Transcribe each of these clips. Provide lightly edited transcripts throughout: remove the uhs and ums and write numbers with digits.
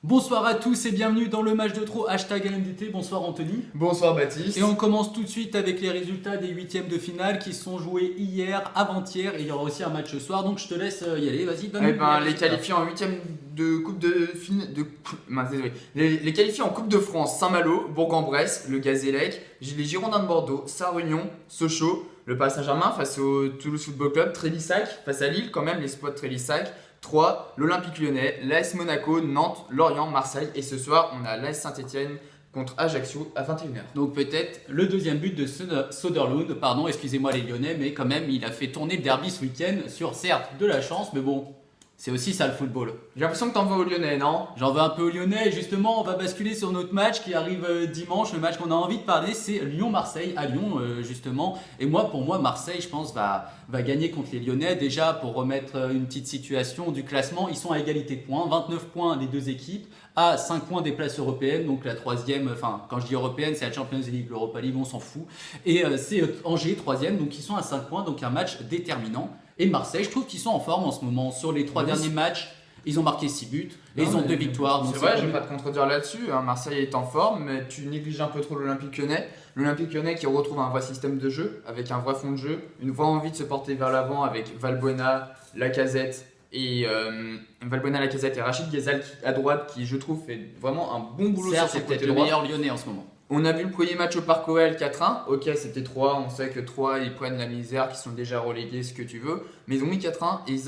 Bonsoir à tous et bienvenue dans le match de trop #LMDT. Bonsoir Anthony. Bonsoir Baptiste. Et on commence tout de suite avec les résultats des huitièmes de finale qui sont joués hier, avant-hier, et il y aura aussi un match ce soir, donc je te laisse y aller, vas-y, donne-nous Les résultats. qualifiés en huitième de coupe de finale désolé. Les qualifiés en Coupe de France, Saint-Malo, Bourg-en-Bresse, le Gazélec, les Girondins de Bordeaux, Sarre-Union, Sochaux, le Paris Saint-Germain face au Toulouse Football Club, Trélissac face à Lille quand même, les spots Trélissac, 3, l'Olympique Lyonnais, l'AS Monaco, Nantes, Lorient, Marseille, et ce soir on a l'AS Saint-Etienne contre Ajaccio à 21h. Donc peut-être le deuxième but de Soderlund, pardon, excusez-moi les Lyonnais, mais quand même il a fait tourner le derby ce week-end sur certes de la chance, mais bon, c'est aussi ça le football. J'ai l'impression que t'en veux aux Lyonnais, non? J'en veux un peu aux Lyonnais et justement on va basculer sur notre match qui arrive dimanche. Le match qu'on a envie de parler c'est Lyon-Marseille à Lyon justement. Et pour moi Marseille je pense va gagner contre les Lyonnais. Déjà pour remettre une petite situation du classement, ils sont à égalité de points, 29 points les deux équipes, à 5 points des places européennes. Donc la troisième, enfin quand je dis européenne c'est la Champions League, l'Europa League on s'en fout. Et c'est Angers troisième, donc ils sont à 5 points, donc un match déterminant. Et Marseille, je trouve qu'ils sont en forme en ce moment. Sur les 3 derniers matchs, ils ont marqué 6 buts et ils ont 2 victoires. C'est vrai, je vais pas te contredire là-dessus. Marseille est en forme, mais tu négliges un peu trop l'Olympique Lyonnais. L'Olympique Lyonnais qui retrouve un vrai système de jeu, avec un vrai fond de jeu, une vraie envie de se porter vers l'avant avec Valbuena, Lacazette et Rachid Ghezal à droite qui, je trouve, fait vraiment un bon boulot sur c'est ce peut-être côté le droit. meilleur Lyonnais en ce moment. On a vu le premier match au Parc OL 4-1, ok c'était 3, on sait que 3 ils prennent la misère, qu'ils sont déjà relégués, ce que tu veux, mais ils ont mis 4-1 et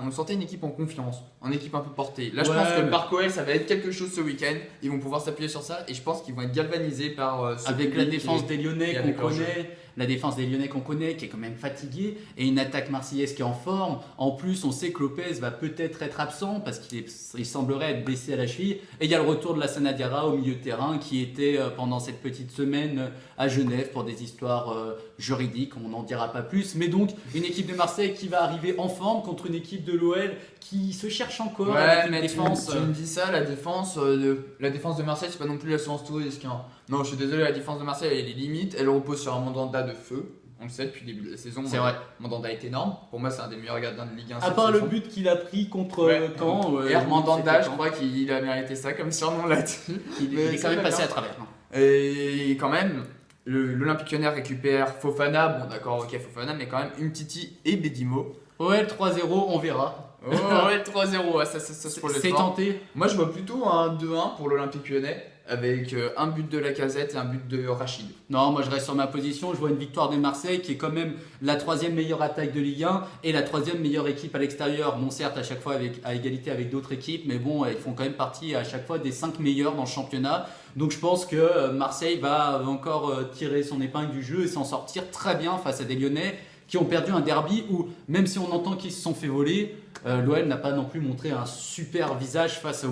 on sentait une équipe en confiance, une équipe un peu portée. Là je pense que le Parc OL ça va être quelque chose ce week-end, ils vont pouvoir s'appuyer sur ça et je pense qu'ils vont être galvanisés par ce avec la défense des Lyonnais qu'on jeu. connaît. La défense des Lyonnais qu'on connaît, qui est quand même fatiguée, et une attaque marseillaise qui est en forme. En plus, on sait que Lopez va peut-être être absent parce qu'il semblerait être blessé à la cheville. Et il y a le retour de la Sanadiara au milieu de terrain qui était pendant cette petite semaine à Genève pour des histoires juridiques, on n'en dira pas plus. Mais donc, une équipe de Marseille qui va arriver en forme contre une équipe de l'OL qui se cherche encore avec une défense. Tu me dis ça, la défense de Marseille, c'est pas non plus l'assurance tout risque. Hein. Non, je suis désolé, la défense de Marseille, elle est limite. Elle repose sur un Mandanda de feu. On le sait depuis le début de la saison. C'est vrai. Mandanda est énorme. Pour moi, c'est un des meilleurs gardiens de Ligue 1. À part le but qu'il a pris contre Caen. Et Mandanda, je crois qu'il a mérité ça comme surnom là-dessus. Il est quand même passé à travers. Et quand même, l'Olympique Lyonnais récupère Fofana. Bon, d'accord, ok, Fofana, mais quand même Umtiti et Bedimo. OL 3-0, on verra. Oh, ouais, 3-0, ça se projette C'est fort. tenté. Moi, je vois plutôt un 2-1 pour l'Olympique Lyonnais, avec un but de Lacazette et un but de Rachid. Non, moi je reste sur ma position. Je vois une victoire de Marseille qui est quand même la troisième meilleure attaque de Ligue 1 et la troisième meilleure équipe à l'extérieur. Bon, certes, à chaque fois à égalité avec d'autres équipes, mais bon, ils font quand même partie à chaque fois des 5 meilleurs dans le championnat. Donc je pense que Marseille va encore tirer son épingle du jeu et s'en sortir très bien face à des Lyonnais qui ont perdu un derby où, même si on entend qu'ils se sont fait voler, l'OL n'a pas non plus montré un super visage face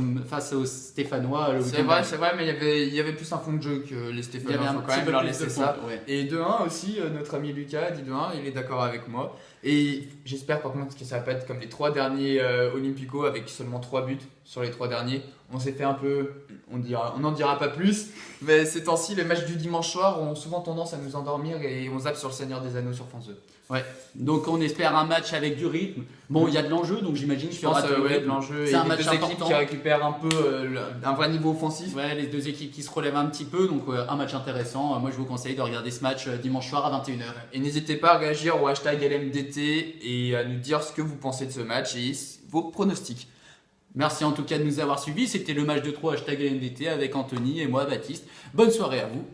aux Stéphanois. C'est vrai, mais il y avait plus un fond de jeu que les Stéphanois. Il y avait faut quand même leur laisser ça. Ouais. Et 2-1 aussi, notre ami Lucas dit 2-1, il est d'accord avec moi. Et j'espère par contre que ça va pas être comme les 3 derniers Olympico avec seulement 3 buts sur les 3 derniers. On s'est fait un peu, on n'en dira pas plus, mais ces temps-ci, les matchs du dimanche soir ont souvent tendance à nous endormir et on zappe sur le Seigneur des Anneaux sur France 2. Ouais, donc on espère un match avec du rythme. Bon, il y a de l'enjeu, donc j'imagine qu'il y aura de l'enjeu. C'est un match deux équipes important qui récupèrent un peu un vrai niveau offensif. Ouais, les deux équipes qui se relèvent un petit peu, donc un match intéressant. Moi, je vous conseille de regarder ce match dimanche soir à 21h. Et n'hésitez pas à réagir au #LMDT et à nous dire ce que vous pensez de ce match et vos pronostics. Merci en tout cas de nous avoir suivis. C'était le match de trop #LMDT avec Anthony et moi, Baptiste. Bonne soirée à vous.